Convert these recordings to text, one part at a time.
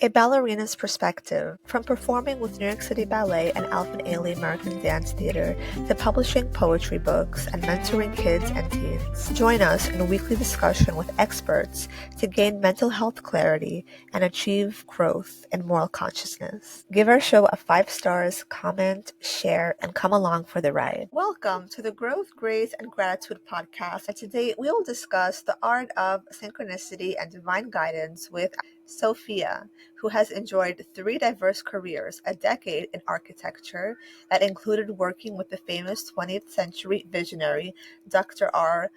A ballerina's perspective, from performing with New York City Ballet and Alvin Ailey American Dance Theater to publishing poetry books and mentoring kids and teens. Join us in a weekly discussion with experts to gain mental health clarity and achieve growth in moral consciousness. Give our show a 5 stars, comment, share, and come along for the ride. Welcome to the Growth, Grace, and Gratitude podcast. And today we will discuss the art of synchronicity and divine guidance with Sophia, who has enjoyed 3 diverse careers, a decade in architecture that included working with the famous 20th century visionary Dr. R.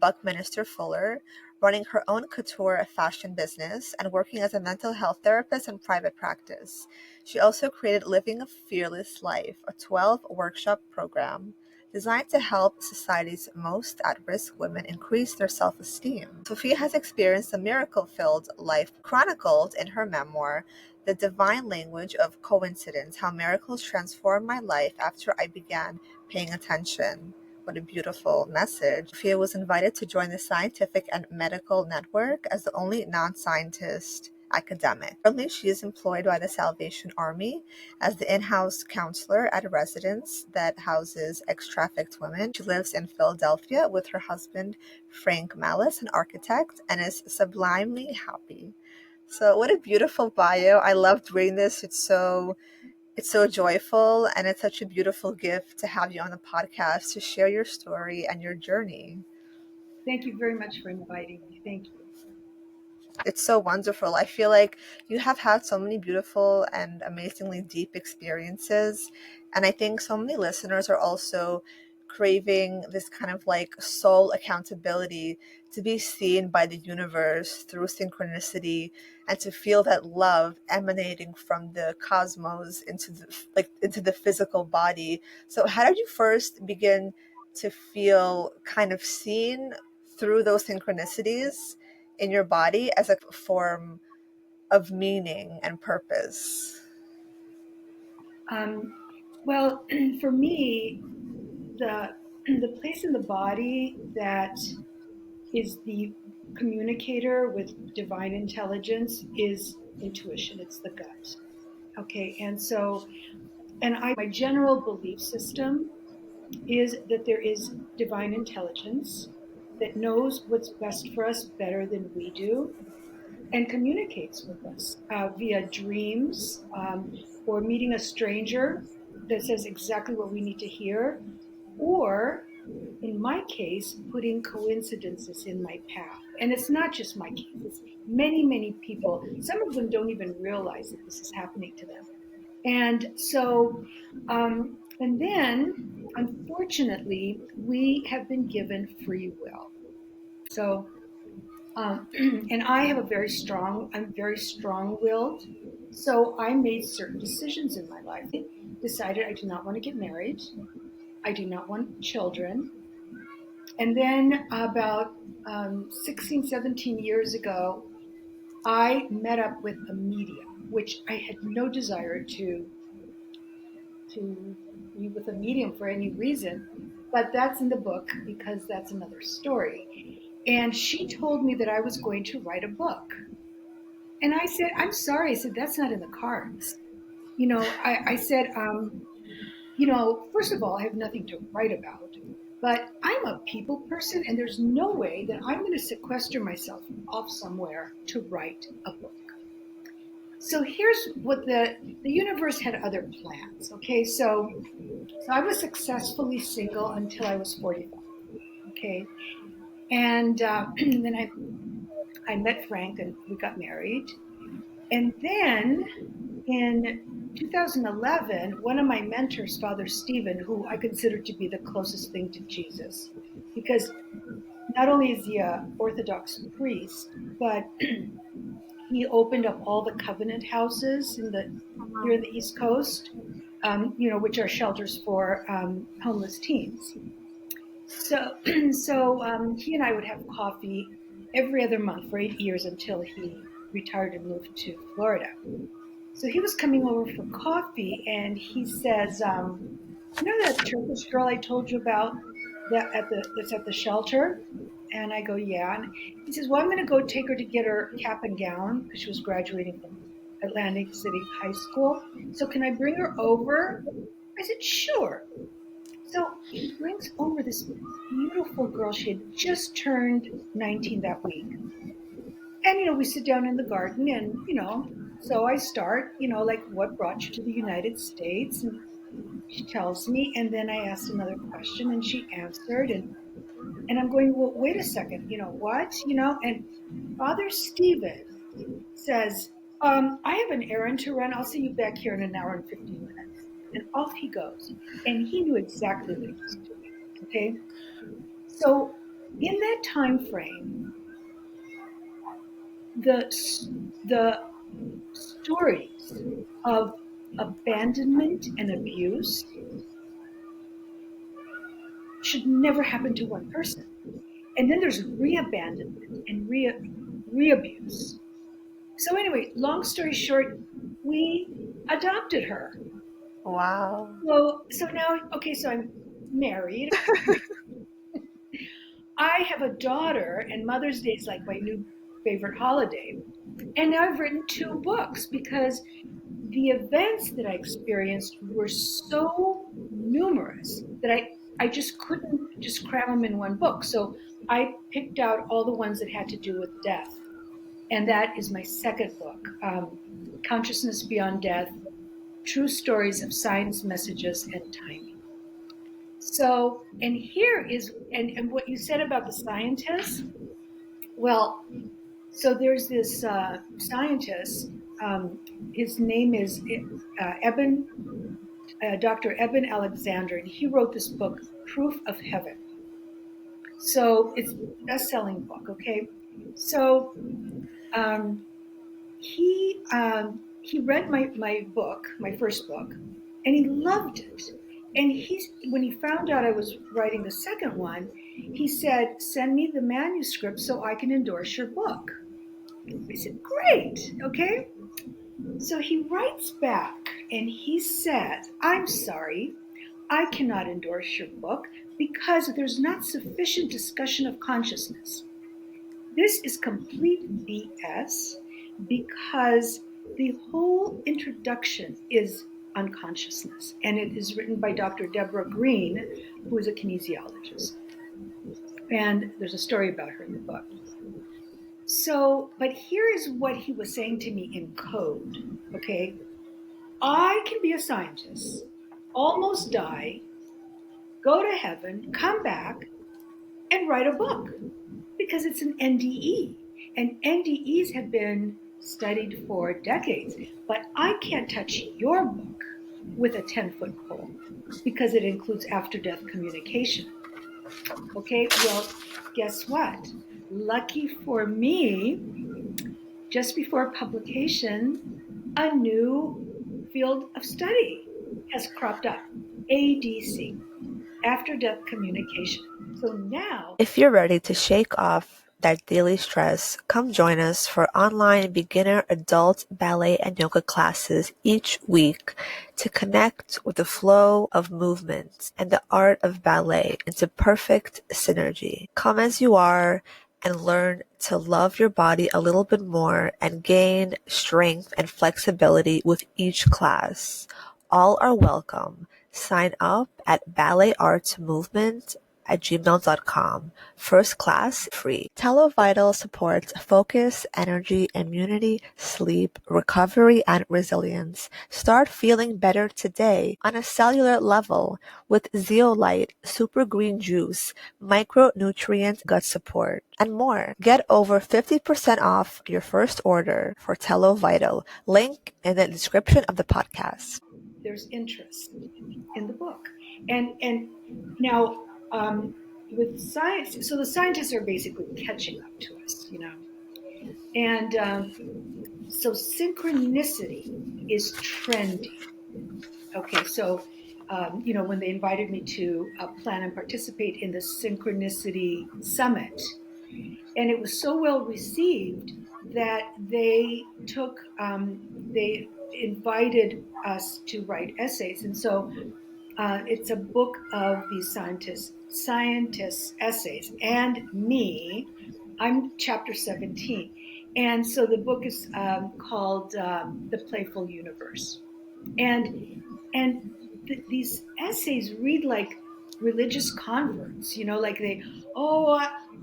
Buckminster Fuller, running her own couture fashion business, and working as a mental health therapist in private practice. She also created Living a Fearless Life, a 12-workshop program designed to help society's most at-risk women increase their self-esteem. Sophia has experienced a miracle-filled life chronicled in her memoir, The Divine Language of Coincidence: How Miracles Transformed My Life After I Began Paying Attention. What a beautiful message. Sophia was invited to join the Scientific and Medical Network as the only non-scientist academic. Currently, she is employed by the Salvation Army as the in-house counselor at a residence that houses ex-trafficked women. She lives in Philadelphia with her husband, Frank Malice, an architect, and is sublimely happy. So what a beautiful bio. I loved reading this. It's so joyful, and it's such a beautiful gift to have you on the podcast to share your story and your journey. Thank you very much for inviting me. Thank you. It's so wonderful. I feel like you have had so many beautiful and amazingly deep experiences. And I think so many listeners are also craving this kind of like soul accountability to be seen by the universe through synchronicity and to feel that love emanating from the cosmos into the physical body. So how did you first begin to feel kind of seen through those synchronicities in your body as a form of meaning and purpose? Um, well, for me, the the place in the body that is the communicator with divine intelligence is intuition. It's the gut. Okay, and so, my general belief system is that there is divine intelligence that knows what's best for us better than we do and communicates with us via dreams, or meeting a stranger that says exactly what we need to hear, or in my case, putting coincidences in my path. And it's not just my case, it's many, many people. Some of them don't even realize that this is happening to them. And so, and then, unfortunately, we have been given free will. So, and I have I'm very strong willed. So I made certain decisions in my life. I decided I do not want to get married. I do not want children. And then about 16, 17 years ago, I met up with a medium, which I had no desire to be with a medium for any reason. But that's in the book because that's another story. And she told me that I was going to write a book. And I said, I'm sorry. I said, that's not in the cards. I said, first of all, I have nothing to write about, but I'm a people person, and there's no way that I'm going to sequester myself off somewhere to write a book. So here's what the universe had other plans. Okay, so I was successfully single until I was 45. Okay, and then I met Frank, and we got married. And then in 2011, one of my mentors, Father Stephen, who I consider to be the closest thing to Jesus, because not only is he a Orthodox priest, but he opened up all the covenant houses here in the East Coast, which are shelters for homeless teens. So, he and I would have coffee every other month for 8 years until he retired and moved to Florida. So he was coming over for coffee, and he says, that Turkish girl I told you about that's at the shelter?" And I go, "Yeah." And he says, "Well, I'm going to go take her to get her cap and gown because she was graduating from Atlantic City High School. So can I bring her over? I said, sure. So he brings over this beautiful girl. She had just turned 19 that week. And, we sit down in the garden and, so I start, like, what brought you to the United States? And she tells me. And then I asked another question and she answered. And I'm going, well, wait a second, what? And Father Stephen says, I have an errand to run. I'll see you back here in an hour and 15 minutes. And off he goes. And he knew exactly what he was doing. Okay. So in that time frame, the the stories of abandonment and abuse should never happen to one person. And then there's re-abandonment and re-abuse. So anyway, long story short, we adopted her. Wow. So now, okay, so I'm married. I have a daughter, and Mother's Day is like my new favorite holiday. And now I've written 2 books because the events that I experienced were so numerous that I just couldn't just cram them in one book. So I picked out all the ones that had to do with death. And that is my second book, Consciousness Beyond Death, True Stories of Science, Messages, and Timing. So, and here is, and what you said about the scientists, well, so there's this scientist, his name is Dr. Eben Alexander, and he wrote this book, Proof of Heaven. So it's a best-selling book, okay? So he read my book, my first book, and he loved it. And when he found out I was writing the second one, he said, "Send me the manuscript so I can endorse your book." I said, "Great, okay." So he writes back and he says, "I'm sorry, I cannot endorse your book because there's not sufficient discussion of consciousness. This is complete BS because the whole introduction is unconsciousness, and it is written by Dr. Deborah Green, who is a kinesiologist. And there's a story about her in the book. So, but here is what he was saying to me in code, okay? I can be a scientist, almost die, go to heaven, come back, and write a book because it's an NDE. And NDEs have been studied for decades. But I can't touch your book with a 10-foot pole because it includes after-death communication. Okay, well, guess what? Lucky for me, just before publication, a new field of study has cropped up, ADC, after-death communication. So now, If you're ready to shake off that daily stress, come join us for online beginner, adult, ballet, and yoga classes each week to connect with the flow of movement and the art of ballet into perfect synergy. Come as you are and learn to love your body a little bit more and gain strength and flexibility with each class. All are welcome. Sign up at balletartsmovement@gmail.com. First class free. TeleVital supports focus, energy, immunity, sleep, recovery, and resilience. Start feeling better today on a cellular level with Zeolite, super green juice, micronutrient gut support, and more. Get over 50% off your first order for TeleVital. Link in the description of the podcast. there's interest in the book. And now, with science, so the scientists are basically catching up to us, And so synchronicity is trendy. Okay, so when they invited me to plan and participate in the Synchronicity Summit, and it was so well received that they invited us to write essays, and so it's a book of these scientists essays, and me. I'm chapter 17, And so the book is called The Playful Universe. And these essays read like religious converts, like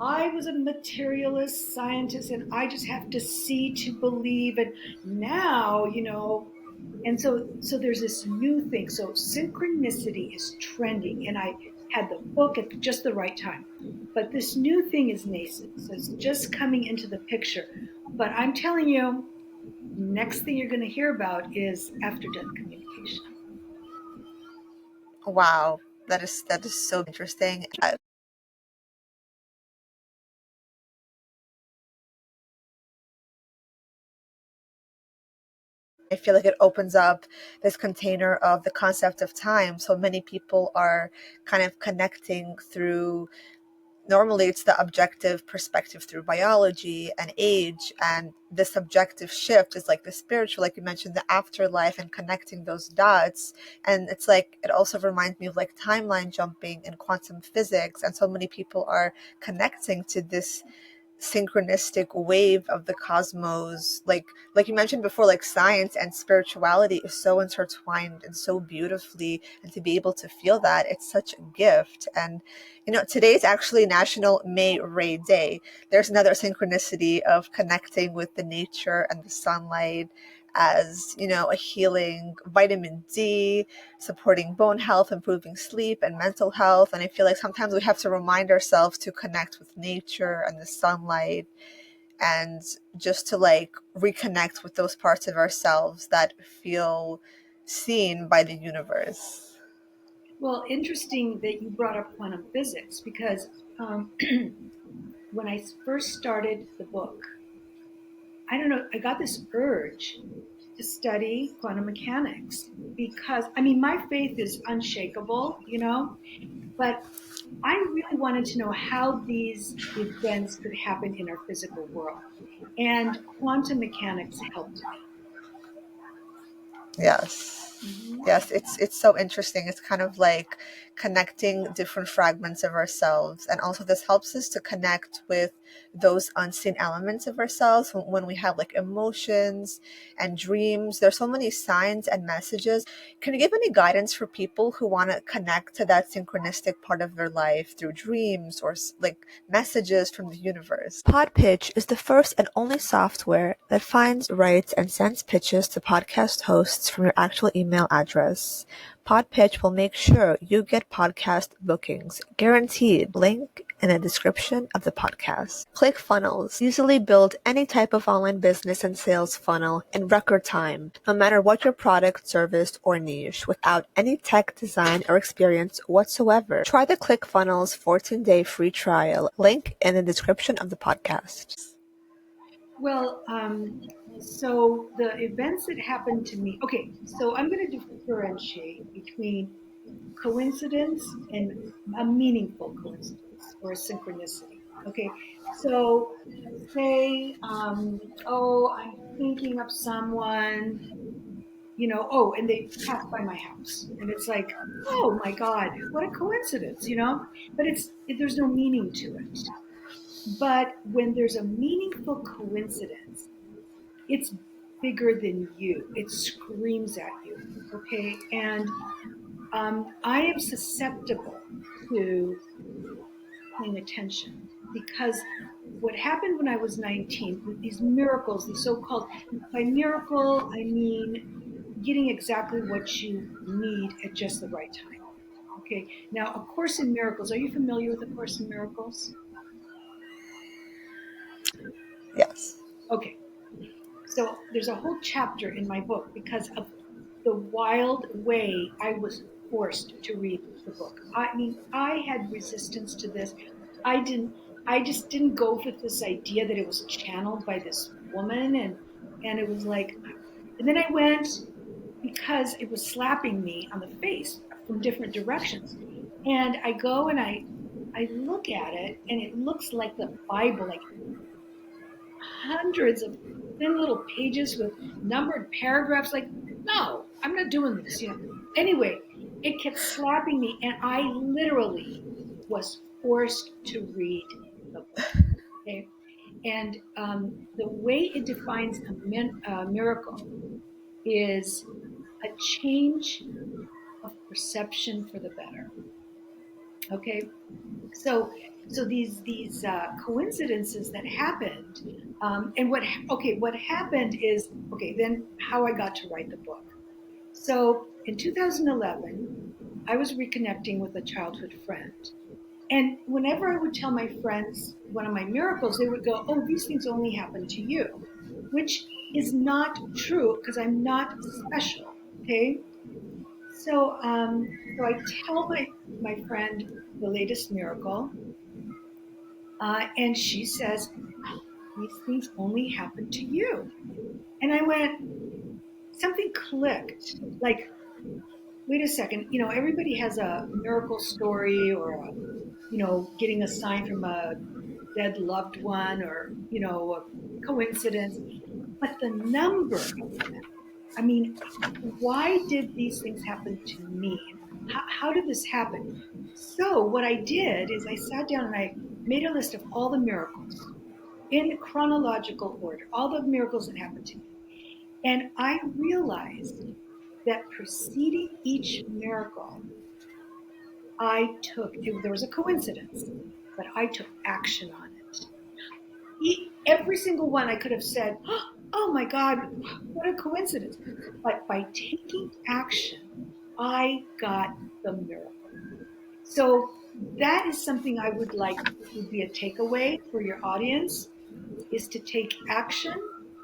I was a materialist scientist and I just have to see to believe. And now, and so there's this new thing. So synchronicity is trending, and I had the book at just the right time. But this new thing is nascent, so it's just coming into the picture. But I'm telling you, next thing you're going to hear about is after death communication. Wow, that is so interesting. I feel like it opens up this container of the concept of time. So many people are kind of connecting through, normally it's the objective perspective through biology and age, and the subjective shift is like the spiritual, like you mentioned, the afterlife and connecting those dots. And it's like, it also reminds me of like timeline jumping and quantum physics, and so many people are connecting to this synchronistic wave of the cosmos, like you mentioned before, like science and spirituality is so intertwined and so beautifully, and to be able to feel that, it's such a gift. And today's actually National May Ray Day. There's another synchronicity of connecting with the nature and the sunlight as a healing vitamin D, supporting bone health, improving sleep and mental health. And I feel like sometimes we have to remind ourselves to connect with nature and the sunlight, and just to like reconnect with those parts of ourselves that feel seen by the universe. Well, interesting that you brought up quantum physics because when I first started the book, I don't know, I got this urge to study quantum mechanics because, I mean, my faith is unshakable, but I really wanted to know how these events could happen in our physical world. And quantum mechanics helped me. Yes. Mm-hmm. Yes, it's so interesting. It's kind of like connecting different fragments of ourselves, and also this helps us to connect with those unseen elements of ourselves when we have like emotions and dreams. There's so many signs and messages. Can you give any guidance for people who want to connect to that synchronistic part of their life through dreams or like messages from the universe? Podpitch is the first and only software that finds, writes, and sends pitches to podcast hosts from your actual email address. Podpitch will make sure you get podcast bookings, guaranteed. Link in the description of the podcast. ClickFunnels easily build any type of online business and sales funnel in record time, no matter what your product, service, or niche, without any tech design or experience whatsoever. Try the ClickFunnels 14-day free trial. Link in the description of the podcast. Well, so the events that happened to me, okay, so I'm going to differentiate between coincidence and a meaningful coincidence or a synchronicity. Okay, so say, I'm thinking of someone, and they pass by my house, and it's like, oh my God, what a coincidence, but there's no meaning to it. But when there's a meaningful coincidence, it's bigger than you. It screams at you. Okay. And I am susceptible to paying attention because what happened when I was 19 with these miracles, these so called, by miracle, I mean getting exactly what you need at just the right time. Okay. Now, A Course in Miracles, are you familiar with A Course in Miracles? Yes. Okay. So there's a whole chapter in my book because of the wild way I was forced to read the book. I mean, I had resistance to this. I didn't I just didn't go with this idea that it was channeled by this woman, and it was like, and then I went because it was slapping me on the face from different directions. And I go and I look at it and it looks like the Bible, like hundreds of thin little pages with numbered paragraphs. Like, no, I'm not doing this. Anyway, it kept slapping me, and I literally was forced to read the book. Okay. And the way it defines a miracle is a change of perception for the better. Okay, so these coincidences that happened, and what happened is, okay, then how I got to write the book. So in 2011, I was reconnecting with a childhood friend. And whenever I would tell my friends one of my miracles, they would go, "Oh, these things only happen to you," which is not true because I'm not special. Okay. So I tell my friend the latest miracle, and she says, "Oh, these things only happen to you." And I went, something clicked. Like, wait a second, everybody has a miracle story or getting a sign from a dead loved one or, a coincidence. But the number of them, I mean, why did these things happen to me? How did this happen? So what I did is I sat down and I made a list of all the miracles in chronological order, all the miracles that happened to me. And I realized that preceding each miracle, there was a coincidence, but I took action on it. Every single one I could have said, "Oh my God, what a coincidence." But by taking action, I got the miracle. So that is something I would like would be a takeaway for your audience, is to take action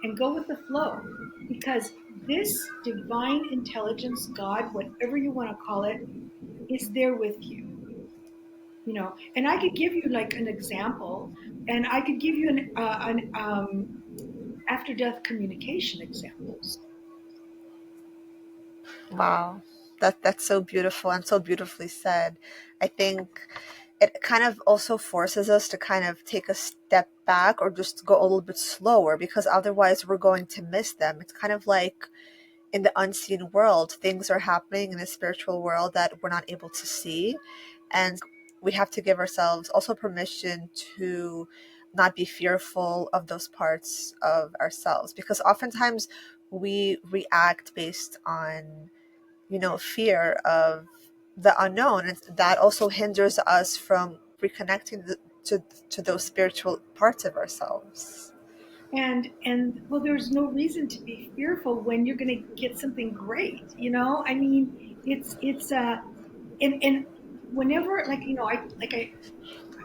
and go with the flow, because this divine intelligence, God, whatever you want to call it, is there with you. And I could give you like an example, and I could give you an after death communication examples. Wow. That's so beautiful and so beautifully said. I think it kind of also forces us to kind of take a step back or just go a little bit slower, because otherwise we're going to miss them. It's kind of like in the unseen world, things are happening in the spiritual world that we're not able to see. And we have to give ourselves also permission to not be fearful of those parts of ourselves, because oftentimes we react based on fear of the unknown, and that also hinders us from reconnecting to those spiritual parts of ourselves. And well, there's no reason to be fearful when you're going to get something great. I mean, it's and whenever, like,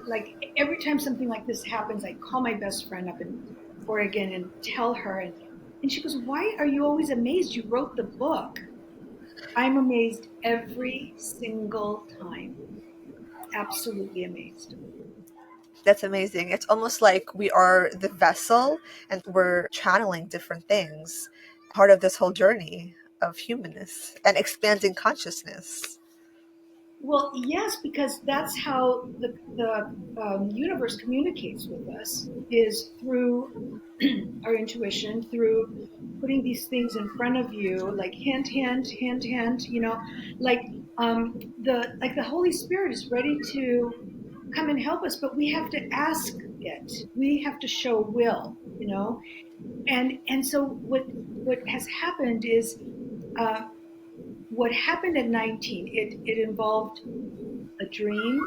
I every time something like this happens, I call my best friend up in Oregon and tell her, and she goes, "Why are you always amazed? You wrote the book." I'm amazed every single time. Absolutely amazed. That's amazing. It's almost like we are the vessel and we're channeling different things, part of this whole journey of humanness and expanding consciousness. Well, yes, because that's how the universe communicates with us, is through our intuition, through putting these things in front of you, like hint, hint, hint, hint. Like the Holy Spirit is ready to come and help us, but we have to ask it. We have to show will. And so what has happened is, uh, what happened at 19. It involved a dream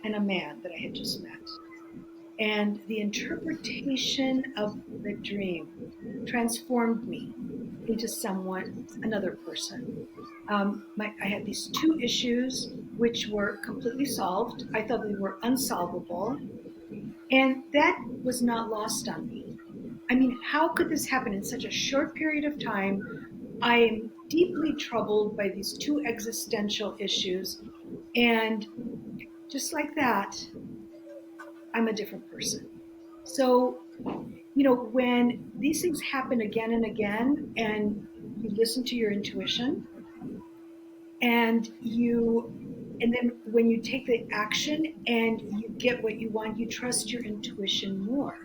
and a man that I had just met. And the interpretation of the dream transformed me into another person. I had these two issues which were completely solved. I thought they were unsolvable. And that was not lost on me. I mean, how could this happen in such a short period of time? I am deeply troubled by these two existential issues. And just like that, I'm a different person. So, when these things happen again and again, and you listen to your intuition, and then when you take the action and you get what you want, you trust your intuition more.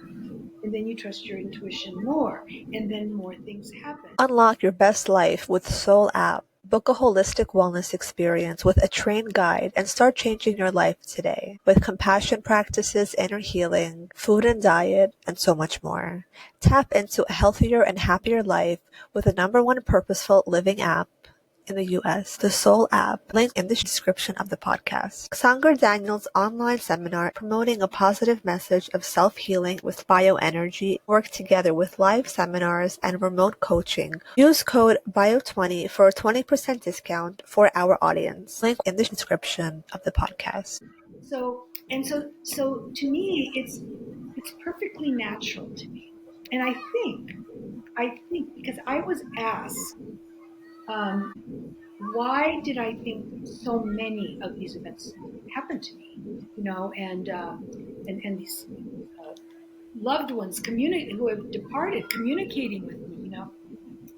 And then you trust your intuition more, and then more things happen. Unlock your best life with Soul app. Book a holistic wellness experience with a trained guide and start changing your life today with compassion practices, inner healing, food and diet, and so much more. Tap into a healthier and happier life with the #1 purposeful living app in the US, the Soul app, link in the description of the podcast. Sanger Daniel's online seminar promoting a positive message of self-healing with bioenergy work together with live seminars and remote coaching. Use code BIO20 for a 20% discount for our audience. Link in the description of the podcast. So to me, it's perfectly natural to me. And I think because I was asked, um, why did I think so many of these events happened to me, and these uh, loved ones who have departed communicating with me,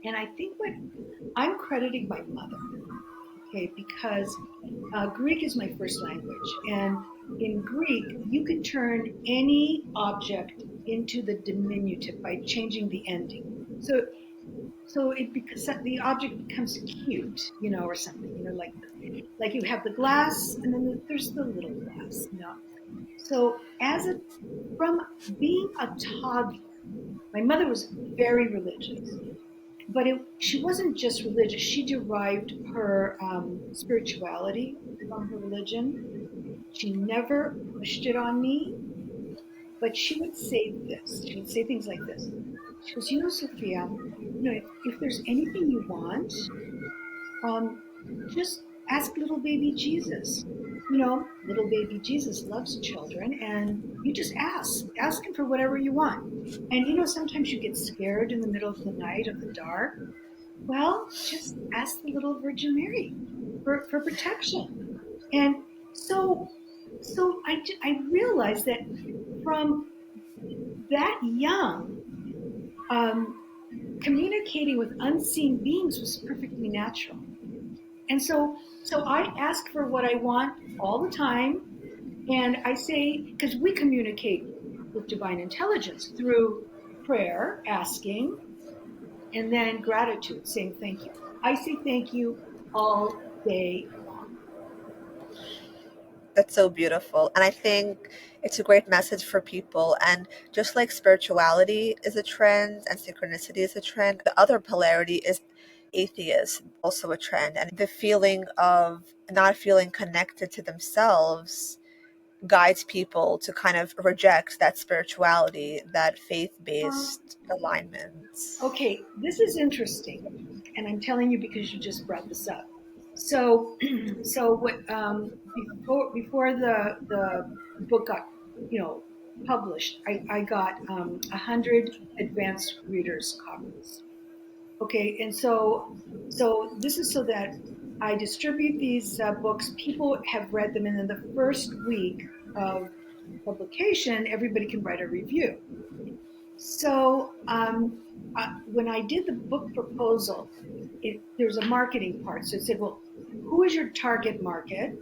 and I think what I'm crediting my mother, okay, because Greek is my first language, and in Greek you could turn any object into the diminutive by changing the ending. So it because the object becomes cute, or something, like you have the glass, and then there's the little glass. So from being a toddler, my mother was very religious, but she wasn't just religious. She derived her spirituality from her religion. She never pushed it on me, but she would say this. She would say things like this. She goes, Sophia, if there's anything you want, um, just ask little baby Jesus. Little baby Jesus loves children, and you just ask him for whatever you want. And sometimes you get scared in the middle of the night of the dark. Well, just ask the little Virgin Mary for protection. And so I realized that from that young, um, communicating with unseen beings was perfectly natural. And so I ask for what I want all the time. And I say, because we communicate with divine intelligence through prayer, asking, and then gratitude, saying thank you. I say thank you all day long. That's so beautiful. And I think it's a great message for people. And just like spirituality is a trend and synchronicity is a trend, the other polarity is atheism, also a trend. And the feeling of not feeling connected to themselves guides people to kind of reject that spirituality, that Uh, faith-based alignment. okay, this is interesting, and I'm telling you because you just brought this up. So, so what? Before the book got, published, I got 100 advanced readers copies. Okay, and so this is so that I distribute these books. People have read them, and in the first week of publication, everybody can write a review. So when I did the book proposal, there's a marketing part. So it said, well, who is your target market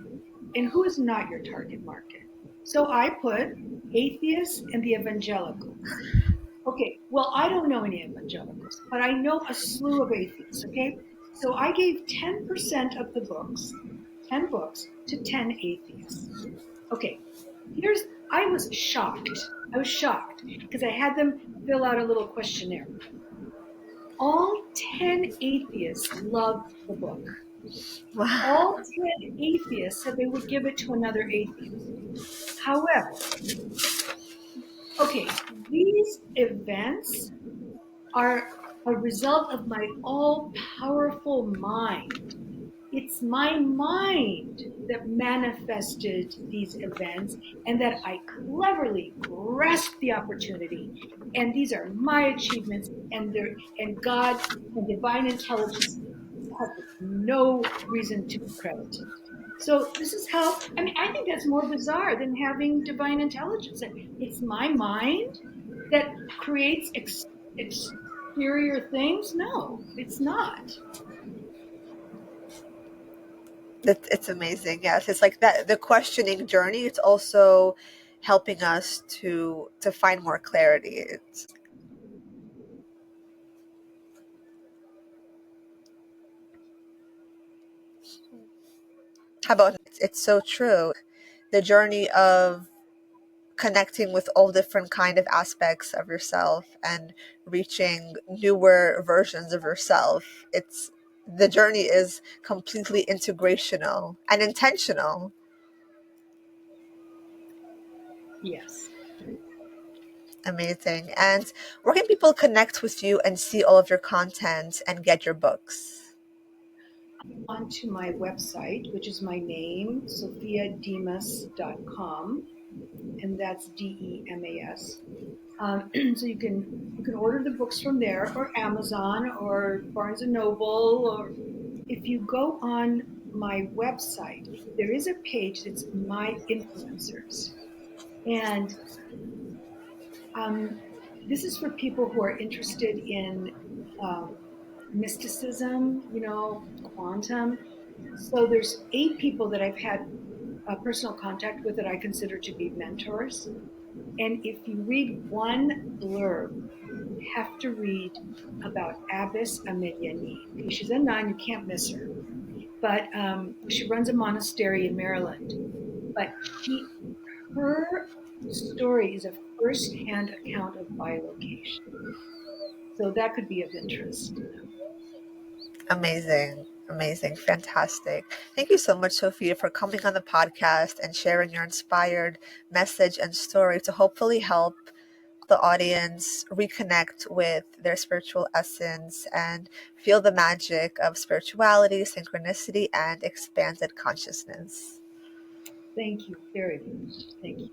and who is not your target market? So I put atheists and the evangelicals. Okay, well, I don't know any evangelicals, but I know a slew of atheists, okay? So I gave 10% of the books, 10 books, to 10 atheists. Okay, I was shocked. I was shocked because I had them fill out a little questionnaire. All 10 atheists loved the book. Wow. All 10 atheists said they would give it to another atheist. However, okay, these events are a result of my all powerful mind. It's my mind that manifested these events and that I cleverly grasped the opportunity. And these are my achievements, and God and divine intelligence have no reason to be credited. So this is how, I think that's more bizarre than having divine intelligence. It's my mind that creates exterior things. No, it's not. It's amazing. Yes, it's like that. The questioning journey. It's also helping us to find more clarity. It's How about it's so true. The journey of connecting with all different kind of aspects of yourself and reaching newer versions of yourself. It's the journey is completely integrational and intentional. Yes. Amazing. And where can people connect with you and see all of your content and get your books? Onto my website, which is my name, sophiademas.com, and that's Demas. So you can order the books from there, or Amazon, or Barnes and Noble, or if you go on my website, there is a page that's my influencers, and um, this is for people who are interested in um, mysticism, quantum. So there's 8 people that I've had personal contact with that I consider to be mentors. And if you read one blurb, you have to read about Abbess Amidyani. Okay, she's a nun, you can't miss her. But she runs a monastery in Maryland. But her story is a first-hand account of bilocation. So that could be of interest. Amazing. Amazing. Fantastic. Thank you so much, Sophia, for coming on the podcast and sharing your inspired message and story to hopefully help the audience reconnect with their spiritual essence and feel the magic of spirituality, synchronicity, and expanded consciousness. Thank you very much. Thank you.